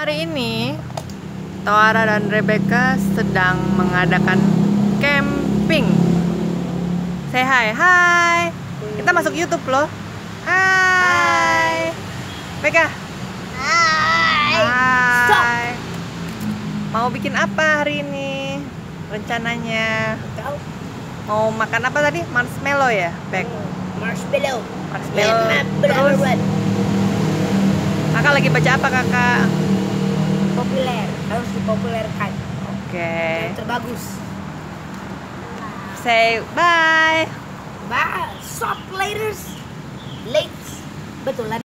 Hari ini Toara dan Rebecca sedang mengadakan camping. Say hi, hai. Kita masuk YouTube loh. Hai. Becca. Hai. Stop. Hai. Mau bikin apa hari ini? Rencananya Tahu? mau makan apa tadi? Marshmallow ya, Beck? Marshmallow. Marshmallow. Terus Terus kakak lagi baca apa kakak? populer, harus dipopulerkan. Oke. Yang terbagus. Say bye. Bye. Stop later. Late. Betul.